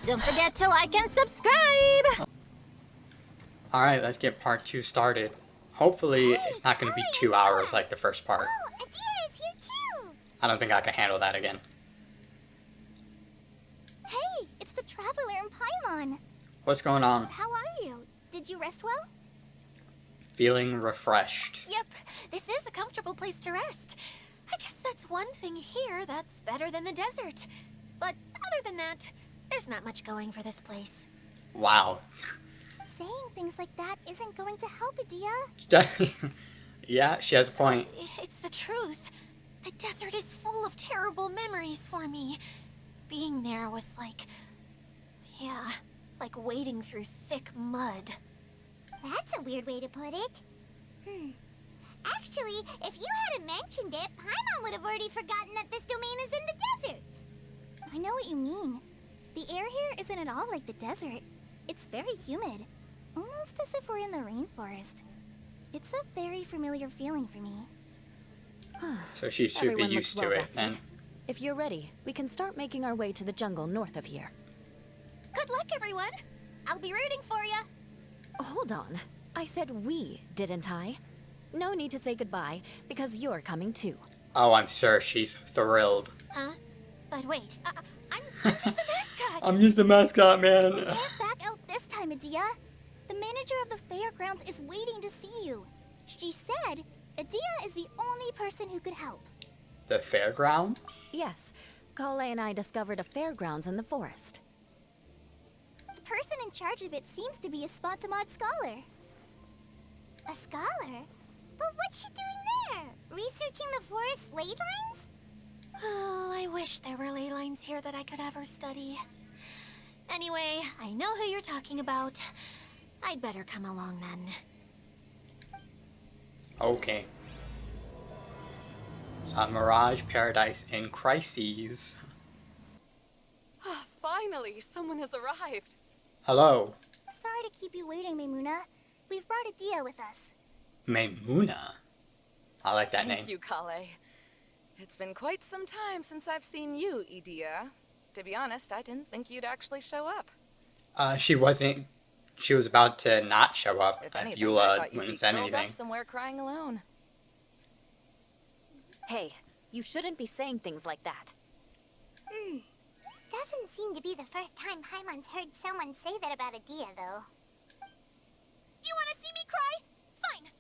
Don't forget to like and subscribe! Alright, let's get part 2 started. Hopefully it's not going to be 2 hours like the first part. Oh, Adia is here too! I don't think I can handle that again. Hey, it's the Traveler in Paimon. What's going on? How are you? Did you rest well? Feeling refreshed. Yep, this is a comfortable place to rest. I guess that's one thing here that's better than the desert. But other than that, there's not much going for this place. Wow. Saying things like that isn't going to help, Adia. Yeah, she has a point. It's the truth. The desert is full of terrible memories for me. Being there was like... yeah, like wading through thick mud. That's a weird way to put it. Actually, if you hadn't mentioned it, Paimon would have already forgotten that this domain is in the desert. I know what you mean. The air here isn't at all like the desert. It's very humid. Almost as if we're in the rainforest. It's a very familiar feeling for me. So she should Everyone be looks used to well it rested. then. If you're ready, we can start making our way to the jungle north of here. Good luck, everyone! I'll be rooting for you. Hold on. I said we, didn't I? No need to say goodbye, because you're coming too. Oh, I'm sure she's thrilled. Huh? But wait, I'm just the mascot! I'm just the mascot, man. Get back out this time, Adia. The manager of the fairgrounds is waiting to see you. She said Adia is the only person who could help. The fairground? Yes, Kale and I discovered a fairgrounds in the forest. The person in charge of it seems to be a Spontamod scholar. A scholar? But what's she doing there? Researching the forest ley lines? Oh, I wish there were ley lines here that I could ever study. Anyway, I know who you're talking about. I'd better come along then. Okay. Mirage Paradise in Crises. Finally, someone has arrived. Hello, Sorry to keep you waiting, Maimuna. We've brought Adia with us. Maimuna. I like that name. Thank you, Kale. It's been quite some time since I've seen you, Idia. To be honest, I didn't think you'd actually show up. She wasn't. She was about to not show up If if anything, I Eula thought you'd wouldn't be say curled anything. up somewhere crying alone. Hey, you shouldn't be saying things like that. Doesn't seem to be the first time Paimon's heard someone say that about Adia, though. You want to see me cry? Fine.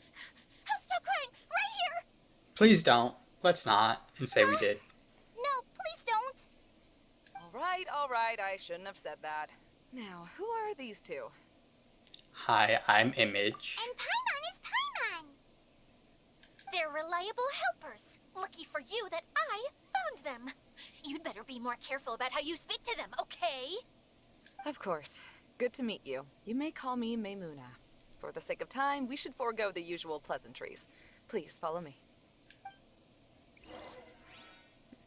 I'll stop crying right here. Please don't. Let's not. And say we did. No, please don't. All right, I shouldn't have said that. Now, who are these two? Hi, I'm Image. And Paimon is Paimon. They're reliable helpers. Lucky for you that I found them. You'd better be more careful about how you speak to them, okay? Of course. Good to meet you. You may call me Maimuna. For the sake of time, we should forego the usual pleasantries. Please follow me.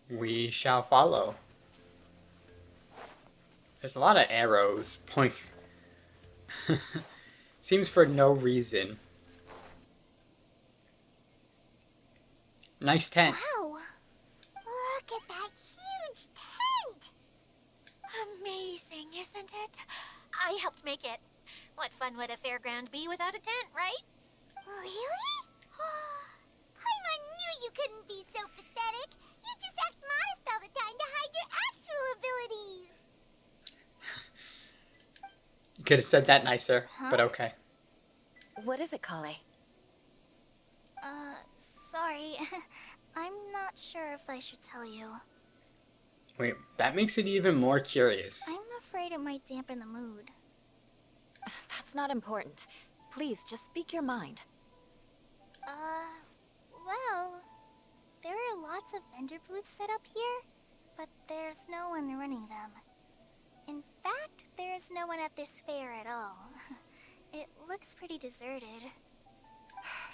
We shall follow. There's a lot of arrows pointing. Seems for no reason. Nice tent. Wow. Look at that huge tent. Amazing, isn't it? I helped make it. What fun would a fairground be without a tent, right? Really? Paimon knew you couldn't be so pathetic. You just act modest all the time to hide your actual abilities. You could have said that nicer, but okay. What is it, Kale? Sorry. I'm not sure if I should tell you. Wait, that makes it even more curious. I'm afraid it might dampen the mood. That's not important. Please, just speak your mind. Well, there are lots of vendor booths set up here, but there's no one running them. In fact, there's no one at this fair at all. It looks pretty deserted.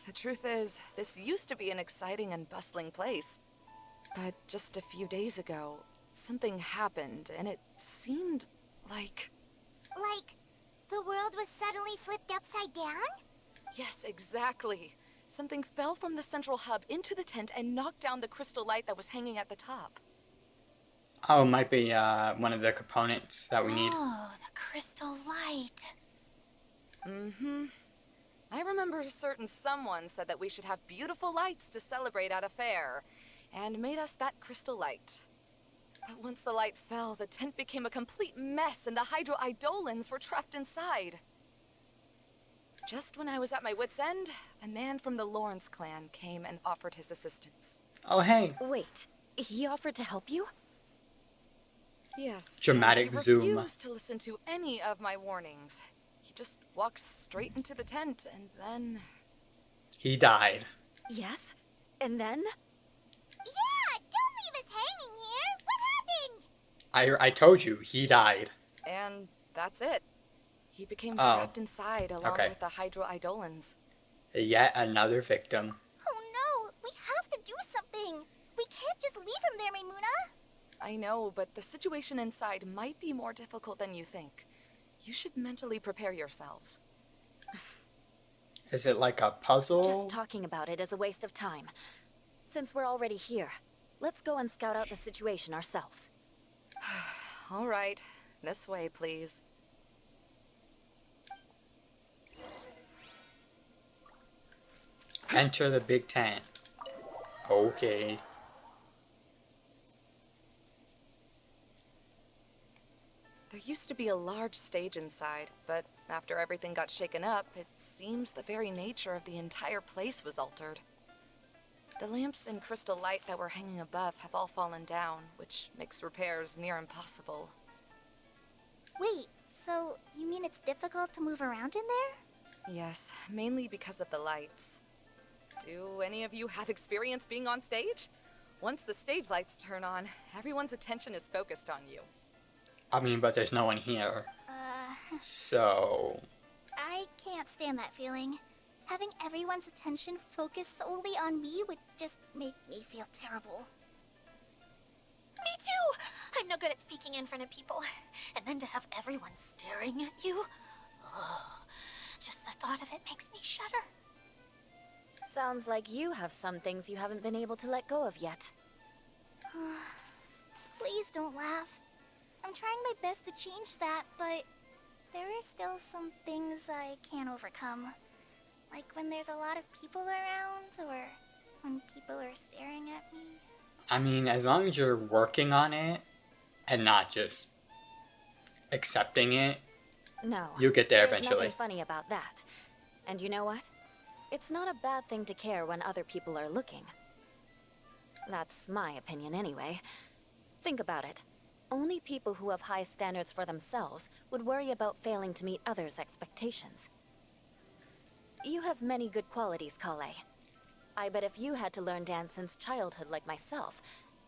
The truth is, this used to be an exciting and bustling place. But just a few days ago, something happened, and it seemed like... Like, the world was suddenly flipped upside down? Yes, exactly. Something fell from the central hub into the tent and knocked down the crystal light that was hanging at the top. Oh, it might be one of the components that we need. Oh, the crystal light. Mm-hmm. I remember a certain someone said that we should have beautiful lights to celebrate at a fair, and made us that crystal light. But once the light fell, the tent became a complete mess and the hydro-eidolons were trapped inside. Just when I was at my wit's end, a man from the Lawrence clan came and offered his assistance. Oh, hey. Wait, he offered to help you? Yes. Dramatic and he zoom. refused to listen to any of my warnings. He just walked straight into the tent and then... He died. Yes? And then? Yeah, don't leave us hanging here. What happened? I told you, he died. And that's it. He became Oh. trapped inside along Okay. with the hydro-eidolons. Yet another victim. Oh no, we have to do something. We can't just leave him there, Maimuna. I know, but the situation inside might be more difficult than you think. You should mentally prepare yourselves. Is it like a puzzle? Just talking about it is a waste of time. Since we're already here, let's go and scout out the situation ourselves. All right, this way, please. Enter the big tent. Okay. There used to be a large stage inside, but after everything got shaken up, it seems the very nature of the entire place was altered. The lamps and crystal light that were hanging above have all fallen down, which makes repairs near impossible. Wait, so you mean it's difficult to move around in there? Yes, mainly because of the lights. Do any of you have experience being on stage? Once the stage lights turn on, everyone's attention is focused on you. I mean, but there's no one here. So... I can't stand that feeling. Having everyone's attention focused solely on me would just make me feel terrible. Me too! I'm no good at speaking in front of people. And then to have everyone staring at you. Oh, just the thought of it makes me shudder. Sounds like you have some things you haven't been able to let go of yet. Please don't laugh. I'm trying my best to change that, but there are still some things I can't overcome. Like when there's a lot of people around, or when people are staring at me. I mean, as long as you're working on it, and not just accepting it, No. you'll get there There's eventually. nothing funny about that. And you know what? It's not a bad thing to care when other people are looking. That's my opinion anyway. Think about it. Only people who have high standards for themselves would worry about failing to meet others' expectations. You have many good qualities, Kale. I bet if you had to learn dance since childhood like myself,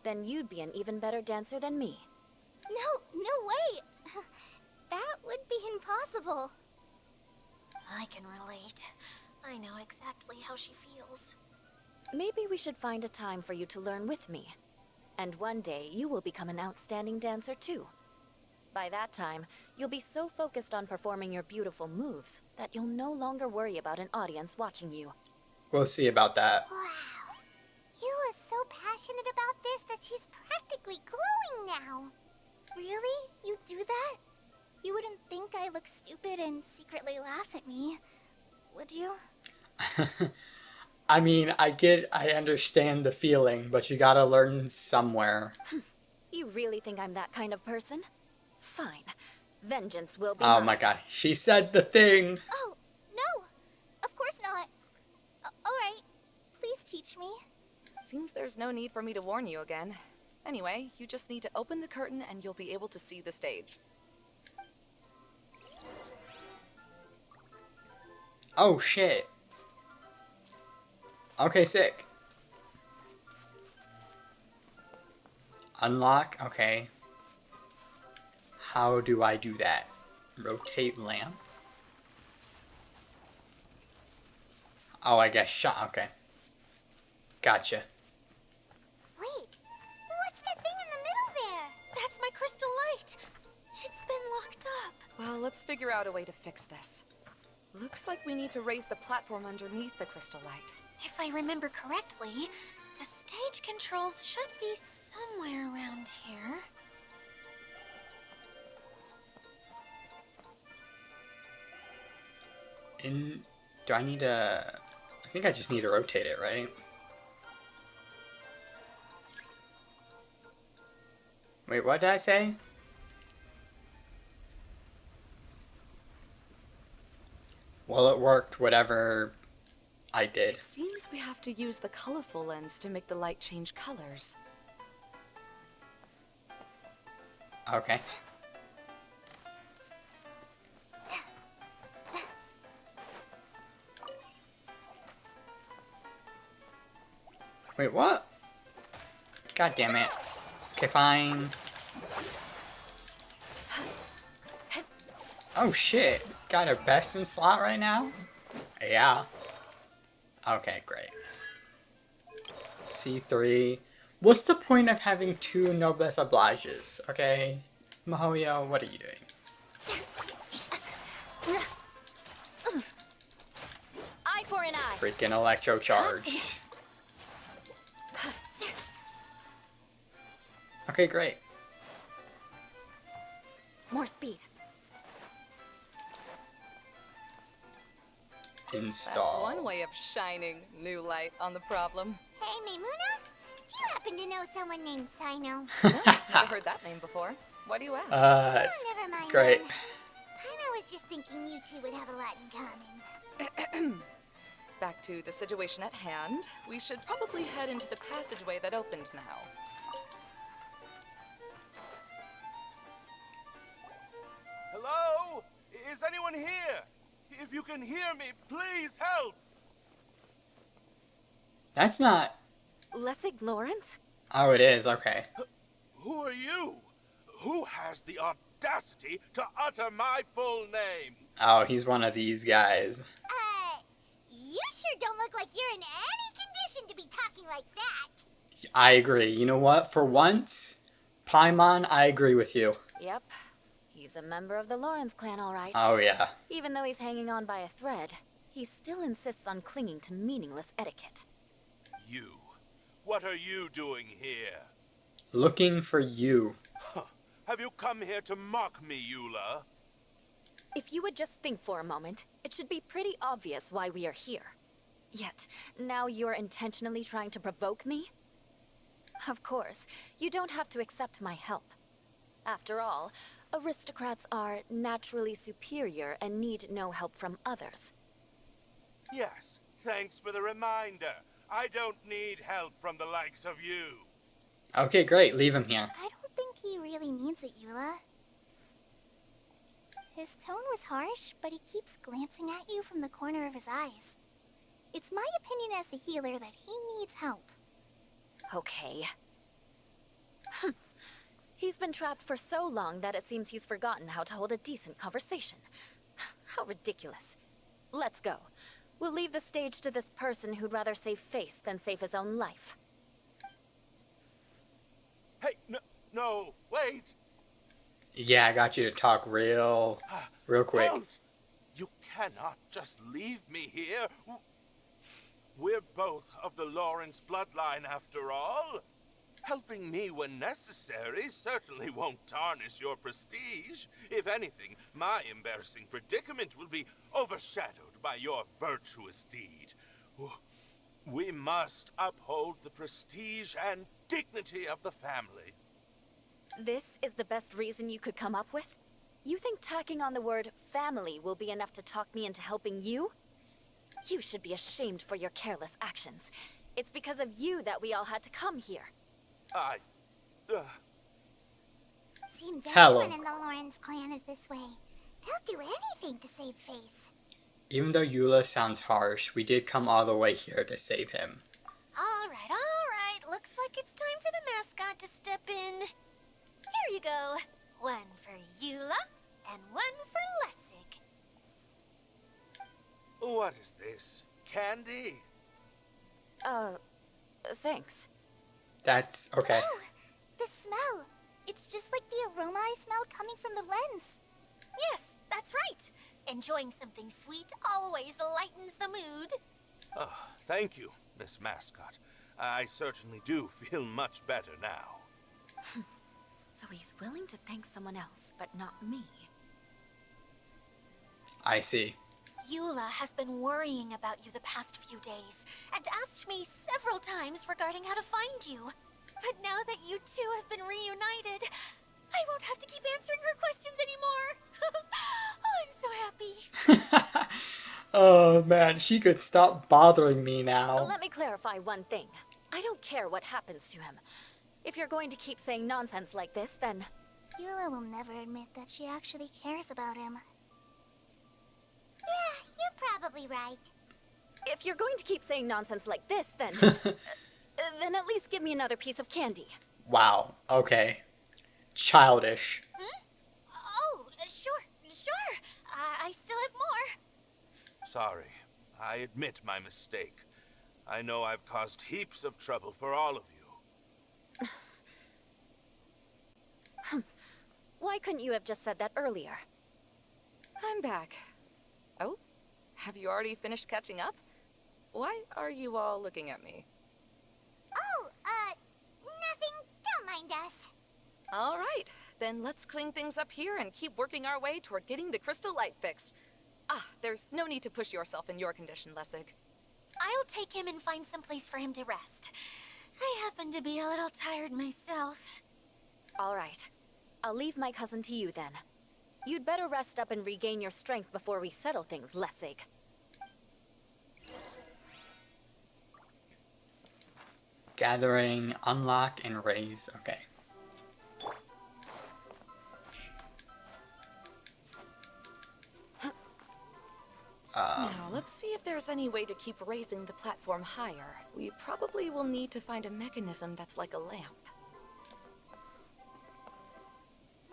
then you'd be an even better dancer than me. No way! That would be impossible. I can relate. I know exactly how she feels. Maybe we should find a time for you to learn with me. And one day, you will become an outstanding dancer too. By that time, you'll be so focused on performing your beautiful moves that you'll no longer worry about an audience watching you. We'll see about that. Wow. Eula's so passionate about this that she's practically glowing now. Really? You do that? You wouldn't think I look stupid and secretly laugh at me, would you? I mean, I understand the feeling, but you gotta learn somewhere. You really think I'm that kind of person? Fine. Vengeance will be Oh mine. my god, she said the thing! Oh, no! Of course not. Alright, please teach me. Seems there's no need for me to warn you again. Anyway, you just need to open the curtain and you'll be able to see the stage. Oh shit. Okay, sick. Unlock, okay. How do I do that? Rotate lamp? Oh, I guess shot, okay. Gotcha. Wait, what's that thing in the middle there? That's my crystal light. It's been locked up. Well, let's figure out a way to fix this. Looks like we need to raise the platform underneath the crystal light. If I remember correctly, the stage controls should be somewhere around here. In... Do I need to... I think I just need to rotate it, right? Wait, what did I say? Well, it worked, whatever I did. It seems we have to use the colorful lens to make the light change colors. Okay. Wait, what? God damn it. Okay, fine. Oh shit. Got a best in slot right now? Yeah. Okay, great. C3. What's the point of having two noblesse obliges? Okay. mihoyo, what are you doing? Eye for an eye. Freaking electro charge. Okay, great. More speed. Install. That's one way of shining new light on the problem. Hey, Maimuna, do you happen to know someone named Sino? Never heard that name before. Why do you ask? Oh, never mind. Great. then. I was just thinking you two would have a lot in common. Back to the situation at hand. We should probably head into the passageway that opened now. Hello? Is anyone here? If you can hear me, please help! That's not... Lessig Lawrence? Oh, it is. Okay. Who are you? Who has the audacity to utter my full name? Oh, he's one of these guys. You sure don't look like you're in any condition to be talking like that. I agree. You know what? For once, Paimon, I agree with you. Yep. He's a member of the Lawrence clan, all right. Oh, yeah. Even though he's hanging on by a thread, he still insists on clinging to meaningless etiquette. You. What are you doing here? Looking for you. Have you come here to mock me, Eula? If you would just think for a moment, it should be pretty obvious why we are here. Yet, now you're intentionally trying to provoke me? Of course, you don't have to accept my help. After all, aristocrats are naturally superior and need no help from others. Yes, thanks for the reminder. I don't need help from the likes of you. Okay, great. Leave him here. I don't think he really means it, Eula. His tone was harsh, but he keeps glancing at you from the corner of his eyes. It's my opinion as the healer that he needs help. Okay. He's been trapped for so long that it seems he's forgotten how to hold a decent conversation. How ridiculous. Let's go. We'll leave the stage to this person who'd rather save face than save his own life. Hey, no, wait! Yeah, I got you to talk real quick. Halt! You cannot just leave me here. We're both of the Lawrence bloodline after all. Helping me when necessary certainly won't tarnish your prestige. If anything, my embarrassing predicament will be overshadowed by your virtuous deed. We must uphold the prestige and dignity of the family. This is the best reason you could come up with? You think tacking on the word family will be enough to talk me into helping you? You should be ashamed for your careless actions. It's because of you that we all had to come here. Seems Tell everyone him. in the Lawrence clan is this way. They'll do anything to save face. Even though Eula sounds harsh, we did come all the way here to save him. All right. Looks like it's time for the mascot to step in. Here you go. One for Eula and one for Lessig. What is this? Candy? Thanks. That's okay. Oh, the smell. It's just like the aroma I smell coming from the lens. Yes, that's right. Enjoying something sweet always lightens the mood. Oh, thank you, Miss Mascot. I certainly do feel much better now. So he's willing to thank someone else, but not me. I see. Eula has been worrying about you the past few days and asked me several times regarding how to find you. But now that you two have been reunited, I won't have to keep answering her questions anymore. Oh, I'm so happy. Oh man, she could stop bothering me now. Let me clarify one thing. I don't care what happens to him. If you're going to keep saying nonsense like this, then... Eula will never admit that she actually cares about him. Yeah, you're probably right. If you're going to keep saying nonsense like this, then... then at least give me another piece of candy. Wow, okay. Childish. Oh, sure. I still have more. Sorry, I admit my mistake. I know I've caused heaps of trouble for all of you. Why couldn't you have just said that earlier? I'm back. Oh? Have you already finished catching up? Why are you all looking at me? Oh, nothing. Don't mind us. All right, then let's clean things up here and keep working our way toward getting the crystal light fixed. Ah, there's no need to push yourself in your condition, Lessig. I'll take him and find some place for him to rest. I happen to be a little tired myself. All right. I'll leave my cousin to you then. You'd better rest up and regain your strength before we settle things, Lessig. Gathering, unlock, and raise. Okay. Now, let's see if there's any way to keep raising the platform higher. We probably will need to find a mechanism that's like a lamp.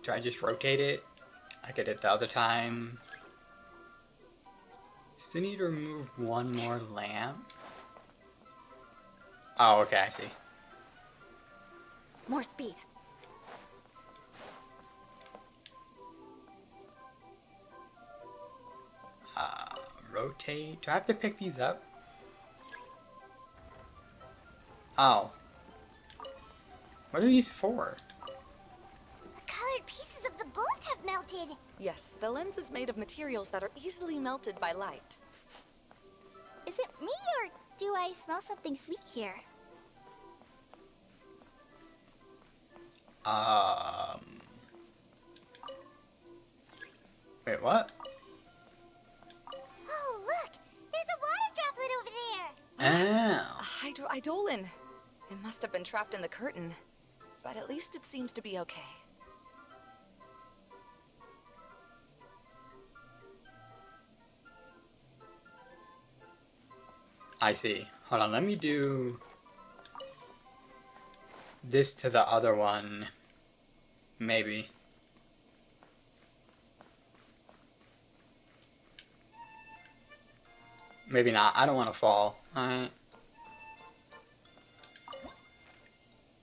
Do I just rotate it like I did the other time? Still need to remove one more lamp. Oh, okay, I see. More speed. Rotate. Do I have to pick these up? Oh. What are these for? The colored pieces of the bolt have melted. Yes, the lens is made of materials that are easily melted by light. Is it me, or do I smell something sweet here? Wait, what? Oh, look! There's a water droplet over there! Oh. A hydroidolin. It must have been trapped in the curtain. But at least it seems to be okay. I see. Hold on, let me do this to the other one. Maybe. Maybe not. I don't want to fall. Alright.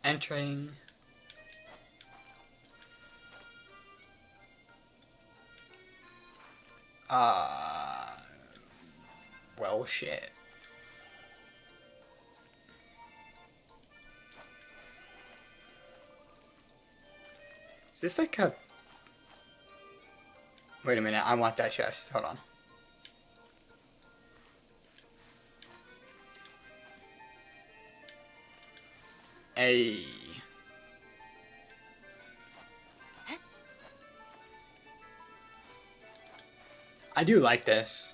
Entering. Well, shit. Is this like a... Wait a minute, I want that chest. Hold on. Hey. I do like this.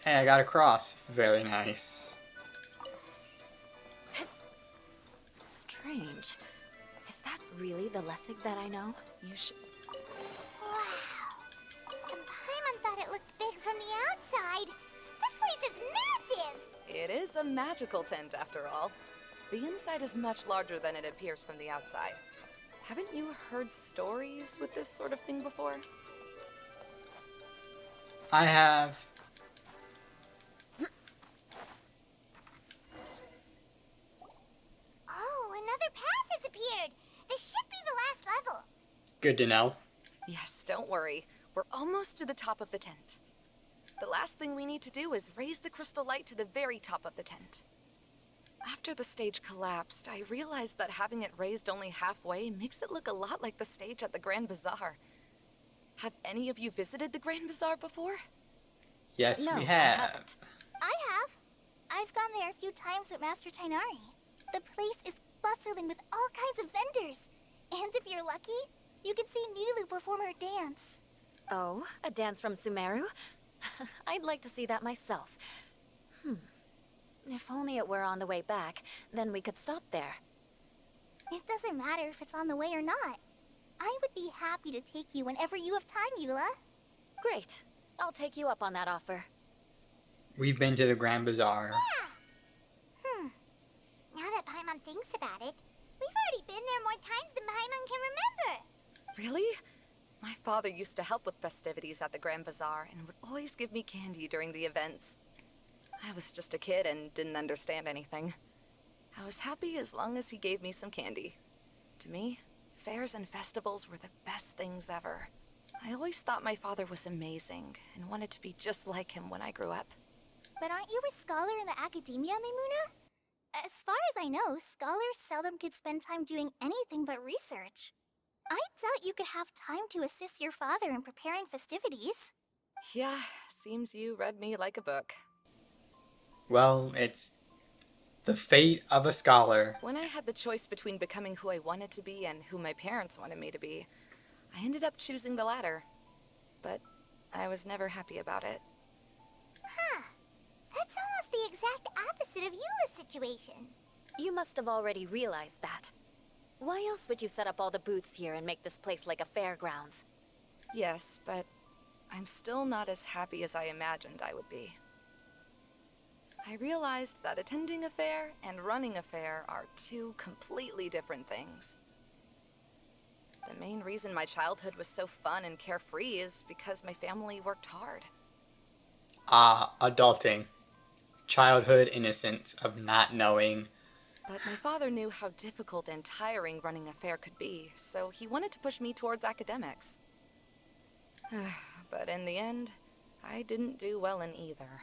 Hey, I got a cross. Very nice. Strange. Is that really the Lessig that I know? You should... Wow! And Paimon thought it looked big from the outside. This place is massive! It is a magical tent, after all. The inside is much larger than it appears from the outside. Haven't you heard stories with this sort of thing before? I have. Oh, another path has appeared! This should be the last level. Good to know. Yes, don't worry. We're almost to the top of the tent. The last thing we need to do is raise the crystal light to the very top of the tent. After the stage collapsed, I realized that having it raised only halfway makes it look a lot like the stage at the Grand Bazaar. Have any of you visited the Grand Bazaar before? Yes, No, we I have. haven't. I have. I've gone there a few times with Master Tainari. The place is bustling with all kinds of vendors. And if you're lucky, you can see Nulu perform her dance. Oh, a dance from Sumeru? I'd like to see that myself. If only it were on the way back, then we could stop there. It doesn't matter if it's on the way or not. I would be happy to take you whenever you have time, Eula. Great. I'll take you up on that offer. We've been to the Grand Bazaar. Now that Paimon thinks about it, we've already been there more times than Paimon can remember. Really? My father used to help with festivities at the Grand Bazaar and would always give me candy during the events. I was just a kid and didn't understand anything. I was happy as long as he gave me some candy. To me, fairs and festivals were the best things ever. I always thought my father was amazing and wanted to be just like him when I grew up. But aren't you a scholar in the academia, Maimuna? As far as I know, scholars seldom could spend time doing anything but research. I doubt you could have time to assist your father in preparing festivities. Yeah, seems you read me like a book. Well, it's the fate of a scholar. When I had the choice between becoming who I wanted to be and who my parents wanted me to be, I ended up choosing the latter. But I was never happy about it. Huh. That's almost the exact opposite of Eula's situation. You must have already realized that. Why else would you set up all the booths here and make this place like a fairgrounds? Yes, but I'm still not as happy as I imagined I would be. I realized that attending a fair and running a fair are two completely different things. The main reason my childhood was so fun and carefree is because my family worked hard. Adulting. Childhood innocence of not knowing. But my father knew how difficult and tiring running a fair could be, so he wanted to push me towards academics. But in the end, I didn't do well in either.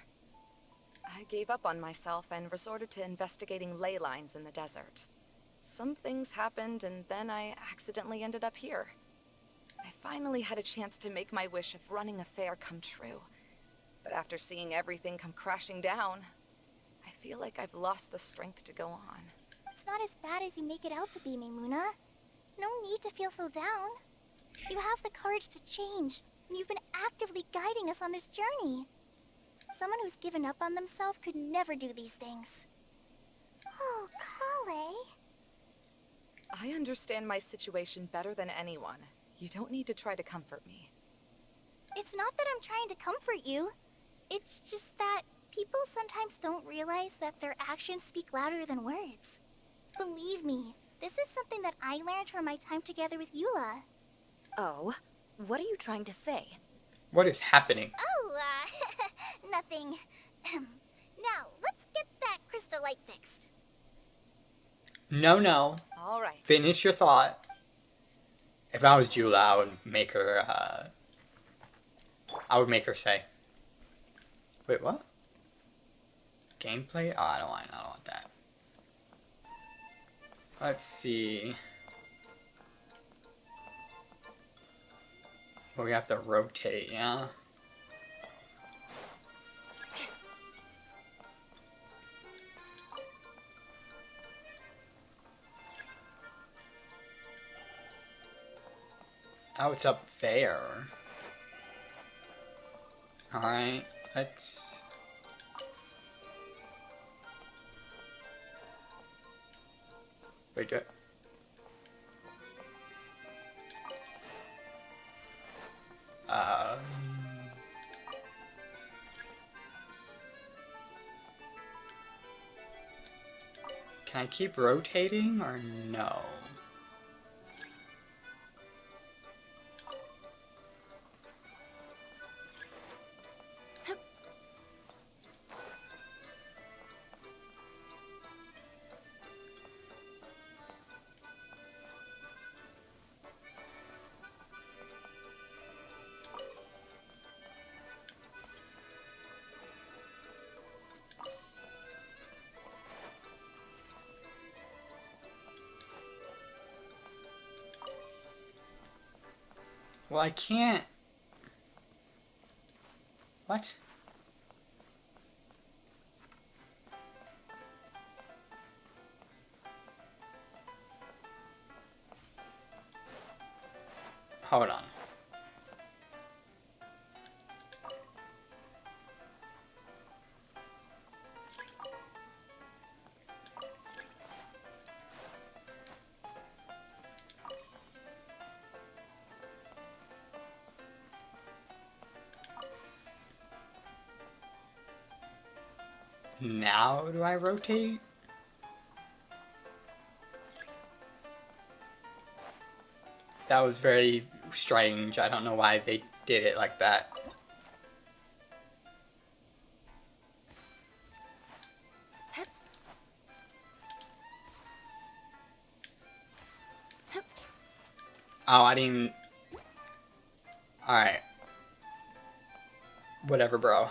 I gave up on myself and resorted to investigating ley lines in the desert. Some things happened, and then I accidentally ended up here. I finally had a chance to make my wish of running a fair come true. But after seeing everything come crashing down, I feel like I've lost the strength to go on. It's not as bad as you make it out to be, Maimuna. No need to feel so down. You have the courage to change, and you've been actively guiding us on this journey. Someone who's given up on themselves could never do these things. Oh, Kale. I understand my situation better than anyone. You don't need to try to comfort me. It's not that I'm trying to comfort you. It's just that people sometimes don't realize that their actions speak louder than words. Believe me, this is something that I learned from my time together with Eula. Oh? What are you trying to say? What is happening? Oh, nothing. Now, let's get that crystal light fixed. No. All right. Finish your thought. If I was Eula, I would make her, say. Wait, what? Gameplay? Oh, I don't want that. Let's see. Well, we have to rotate, yeah? Oh, it's up there. Alright, let's... Wait, can I keep rotating or no? Well, I can't... What? Hold on. Now do I rotate? That was very strange. I don't know why they did it like that. Oh, I didn't... Alright. Whatever, bro.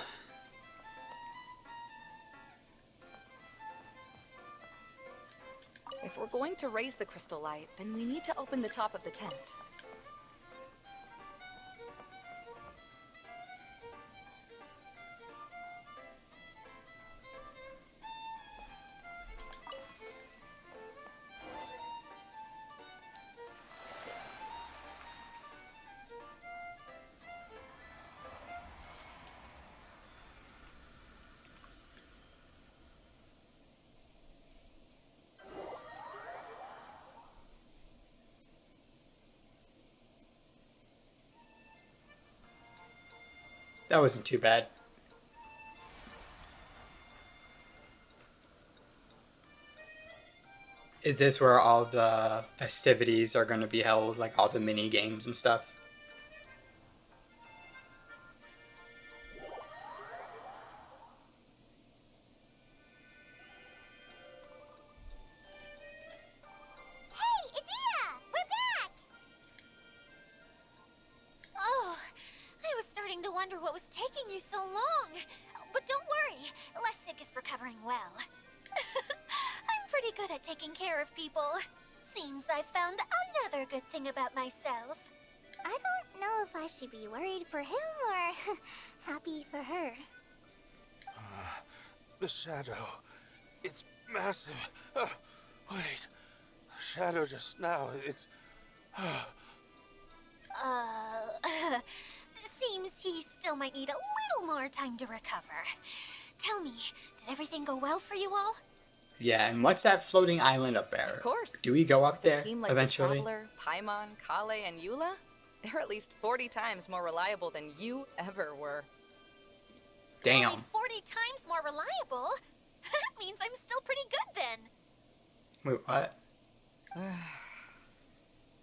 If we're going to raise the crystal light, then we need to open the top of the tent. That wasn't too bad. Is this where all the festivities are going to be held, like all the mini games and stuff? Hey, it's Eula! We're back! Oh, I was starting to wonder what was taking you so long. But don't worry, Lessig is recovering well. I'm pretty good at taking care of people. Seems I've found another good thing about myself. I don't know if I should be worried for him or happy for her. The shadow. It's massive. Wait. The shadow just now. It's... Seems he still might need a little more time to recover. Tell me, did everything go well for you all? Yeah, and what's that floating island up there? Of course. Do we go up A there team like eventually? the Traveler, Paimon, Kale, and Eula, they're at least 40 times more reliable than you ever were. Damn. Only 40 times more reliable? That means I'm still pretty good then. Wait, what?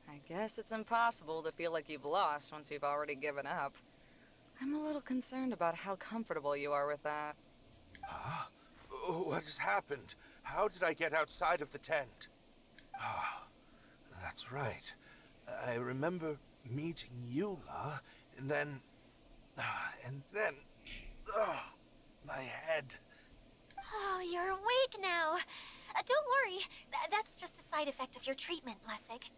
I guess it's impossible to feel like you've lost once you've already given up. I'm a little concerned about how comfortable you are with that. Huh? What has happened? How did I get outside of the tent? Ah, that's right. I remember meeting Eula, and then... my head. Oh, you're awake now. Don't worry, that's just a side effect of your treatment, Lessig.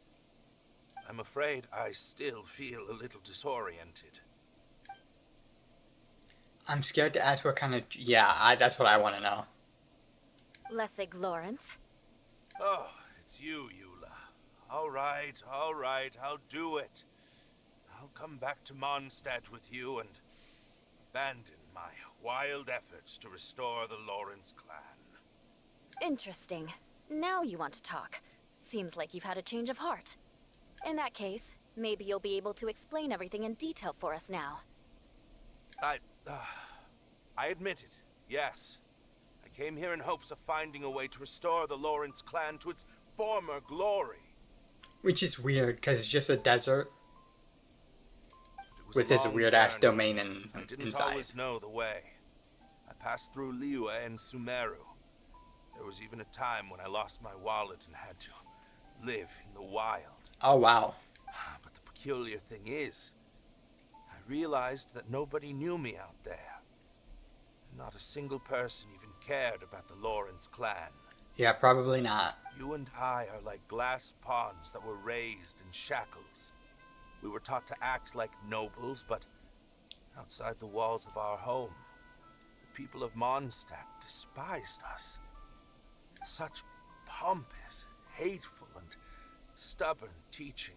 I'm afraid I still feel a little disoriented. I'm scared to ask what kind of... Yeah, that's what I want to know. Lessig Lawrence. Oh, it's you, Eula. All right, I'll do it. I'll come back to Mondstadt with you and abandon my wild efforts to restore the Lawrence clan. Interesting. Now you want to talk. Seems like you've had a change of heart. In that case, maybe you'll be able to explain everything in detail for us now. I admit it, yes. I came here in hopes of finding a way to restore the Lawrence clan to its former glory. Which is weird, because it's just a desert It was with a this long weird-ass journey. domain I didn't inside. always know the way. I passed through Liyue and Sumeru. There was even a time when I lost my wallet and had to live in the wild. Oh, wow. But the peculiar thing is, I realized that nobody knew me out there. Not a single person even cared about the Lawrence clan. Yeah, probably not. You and I are like glass ponds that were raised in shackles. We were taught to act like nobles, but outside the walls of our home, the people of Mondstadt despised us. Such pompous, hateful, and stubborn teaching.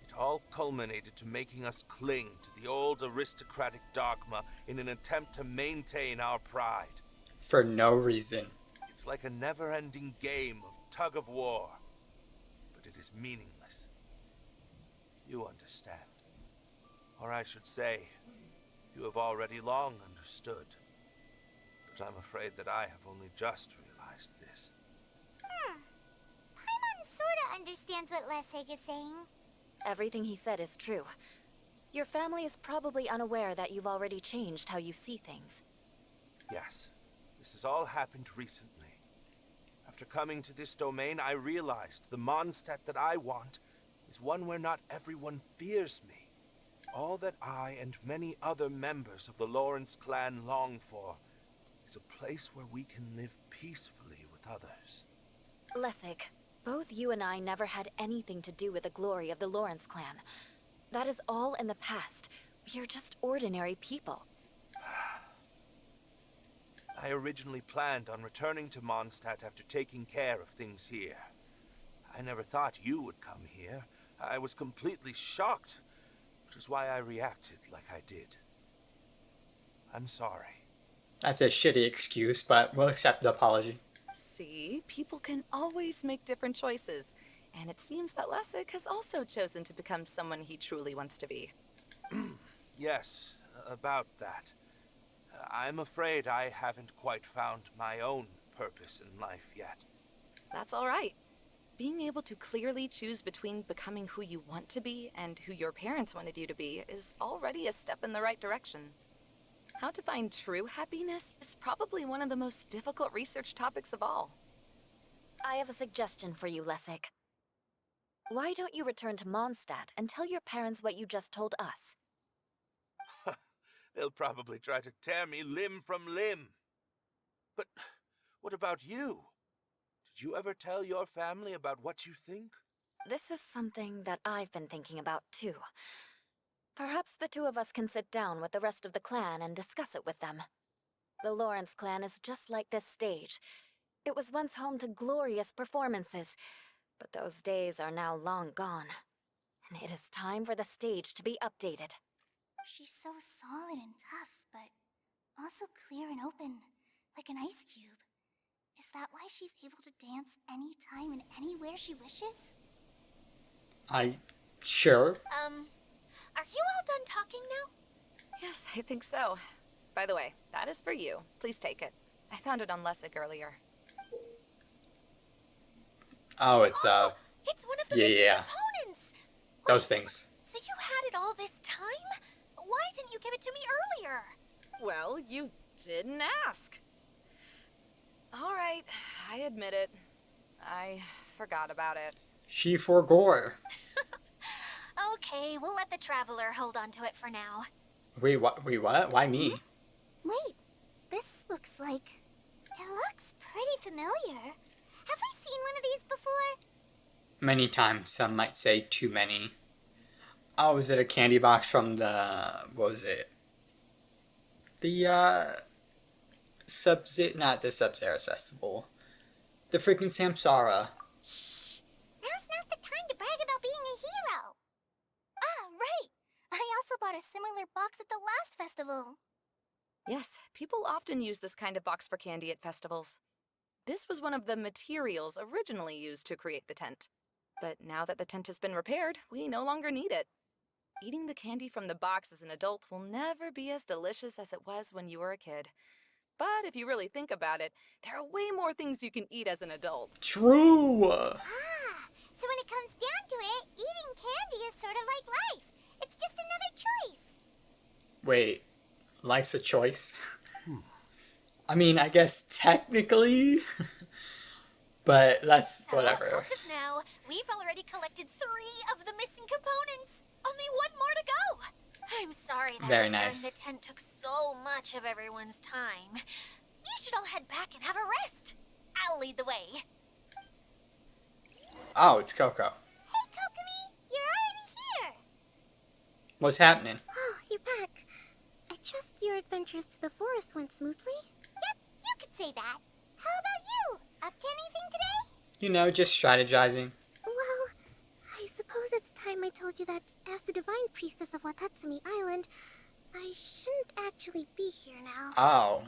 It all culminated to making us cling to the old aristocratic dogma in an attempt to maintain our pride. For no reason. It's like a never-ending game of tug-of-war, but it is meaningless. You understand. Or I should say, you have already long understood. But I'm afraid that I have only just realized this. Paimon sorta understands what Lessig is saying. Everything he said is true. Your family is probably unaware that you've already changed how you see things. Yes, this has all happened recently. After coming to this domain, I realized the Mondstadt that I want is one where not everyone fears me. All that I and many other members of the Lawrence clan long for is a place where we can live peacefully with others. Lessig, both you and I never had anything to do with the glory of the Lawrence clan. That is all in the past. We are just ordinary people. I originally planned on returning to Mondstadt after taking care of things here. I never thought you would come here. I was completely shocked, which is why I reacted like I did. I'm sorry. That's a shitty excuse, but we'll accept the apology. See, people can always make different choices. And it seems that Lessig has also chosen to become someone he truly wants to be. Yes, about that. I'm afraid I haven't quite found my own purpose in life yet. That's all right. Being able to clearly choose between becoming who you want to be and who your parents wanted you to be is already a step in the right direction. How to find true happiness is probably one of the most difficult research topics of all. I have a suggestion for you, Lessig. Why don't you return to Mondstadt and tell your parents what you just told us? They'll probably try to tear me limb from limb. But what about you? Did you ever tell your family about what you think? This is something that I've been thinking about, too. Perhaps the two of us can sit down with the rest of the clan and discuss it with them. The Lawrence clan is just like this stage. It was once home to glorious performances, but those days are now long gone. And it is time for the stage to be updated. She's so solid and tough, but also clear and open, like an ice cube. Is that why she's able to dance anytime and anywhere she wishes? Sure. Are you all done talking now? Yes, I think so. By the way, that is for you. Please take it. I found it on Lessig earlier. Oh, it's It's one of the missing yeah. components. Those Wait, things. So you had it all this time? Why didn't you give it to me earlier? Well, you didn't ask. All right, I admit it. I forgot about it. She forgore. Okay, we'll let the traveler hold on to it for now. Wait, what? Why me? Wait, this looks like... It looks pretty familiar. Have we seen one of these before? Many times, some might say too many. Oh, is it a candy box from the... What was it? The, not the Sub-Zeros Festival. The freaking Samsara. Shh! Now's not the time to brag about being a hero! Ah, right! I also bought a similar box at the last festival. Yes, people often use this kind of box for candy at festivals. This was one of the materials originally used to create the tent. But now that the tent has been repaired, we no longer need it. Eating the candy from the box as an adult will never be as delicious as it was when you were a kid. But if you really think about it, there are way more things you can eat as an adult. True! Ah, so when it comes down to it, eating candy is sort of like life. It's just another choice. Wait, life's a choice? I mean, I guess technically, but that's So, whatever. as of now, we've already collected 3 of the missing components. Only 1 more to go. I'm sorry that Very repairing nice. the tent took so much of everyone's time. You should all head back and have a rest. I'll lead the way. Oh, it's Coco. Hey, Kokomi, you're already here. What's happening? Oh, you're back. I trust your adventures to the forest went smoothly? Yep, you could say that. How about you? Up to anything today? You know, just strategizing. Well, I suppose it's time I told you that as the divine priestess of Watatsumi Island, I shouldn't actually be here now. Oh.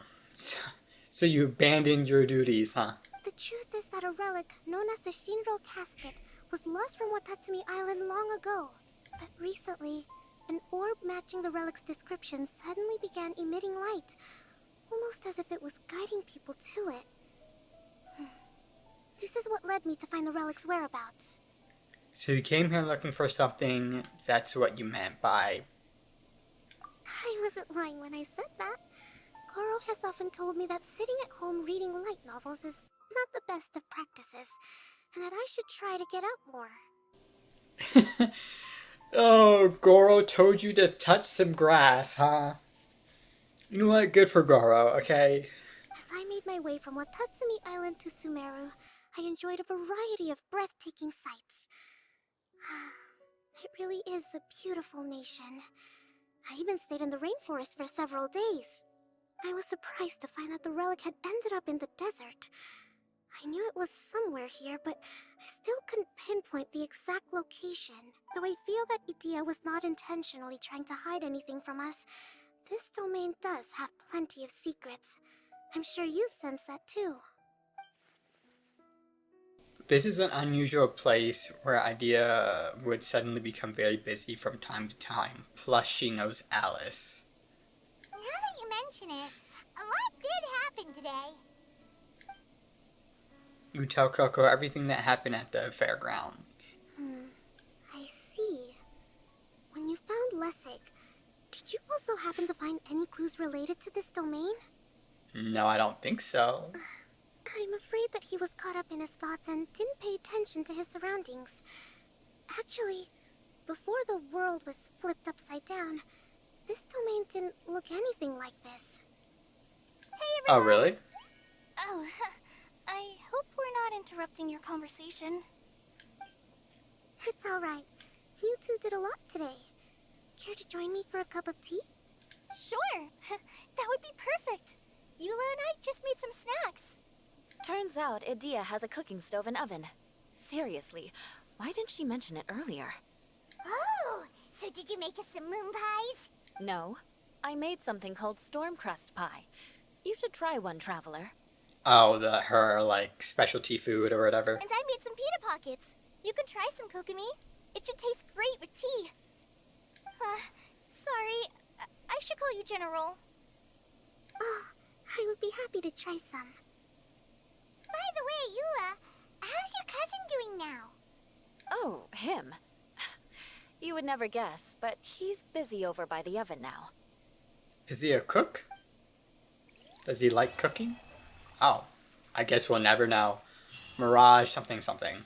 So you abandoned your duties, huh? The truth is that a relic known as the Shinro casket was lost from Watatsumi Island long ago. But recently, an orb matching the relic's description suddenly began emitting light, almost as if it was guiding people to it. This is what led me to find the relic's whereabouts. So you came here looking for something, that's what you meant by... I wasn't lying when I said that. Goro has often told me that sitting at home reading light novels is not the best of practices, and that I should try to get out more. Oh, Goro told you to touch some grass, huh? You know what? Good for Goro, okay? As I made my way from Watatsumi Island to Sumeru, I enjoyed a variety of breathtaking sights. It really is a beautiful nation. I even stayed in the rainforest for several days. I was surprised to find that the relic had ended up in the desert. I knew it was somewhere here, but I still couldn't pinpoint the exact location. Though I feel that Idia was not intentionally trying to hide anything from us, this domain does have plenty of secrets. I'm sure you've sensed that too. This is an unusual place where Idea would suddenly become very busy from time to time. Plus, she knows Alice. Now that you mention it, a lot did happen today. You tell Coco everything that happened at the fairground. I see. When you found Lessig, did you also happen to find any clues related to this domain? No, I don't think so. I'm afraid that he was caught up in his thoughts and didn't pay attention to his surroundings. Actually, before the world was flipped upside down, this domain didn't look anything like this. Hey Oh, everyone! really? Oh, I hope we're not interrupting your conversation. It's alright. You two did a lot today. Care to join me for a cup of tea? Sure! That would be perfect! Eula and I just made some snacks. Turns out Idia has a cooking stove and oven. Seriously, why didn't she mention it earlier? Oh, so did you make us some moon pies? No, I made something called storm crust pie. You should try one, traveler. Oh, her, like, specialty food or whatever. And I made some pita pockets. You can try some, Kokomi. It should taste great with tea. Sorry, I should call you General. Oh, I would be happy to try some. By the way, Eula, how's your cousin doing now? Oh, him. You would never guess, but he's busy over by the oven now. Is he a cook? Does he like cooking? Oh, I guess we'll never know. Mirage something something.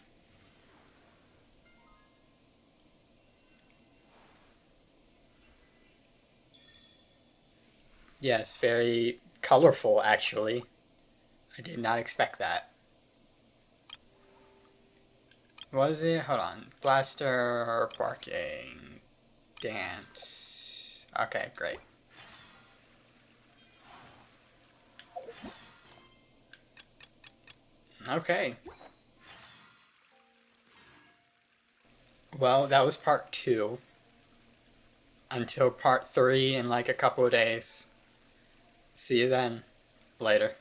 Yes, very colorful actually. I did not expect that. Was it? Hold on. Blaster, barking, dance. Okay, great. Okay. Well, that was part 2. Until part 3 in like a couple of days. See you then. Later.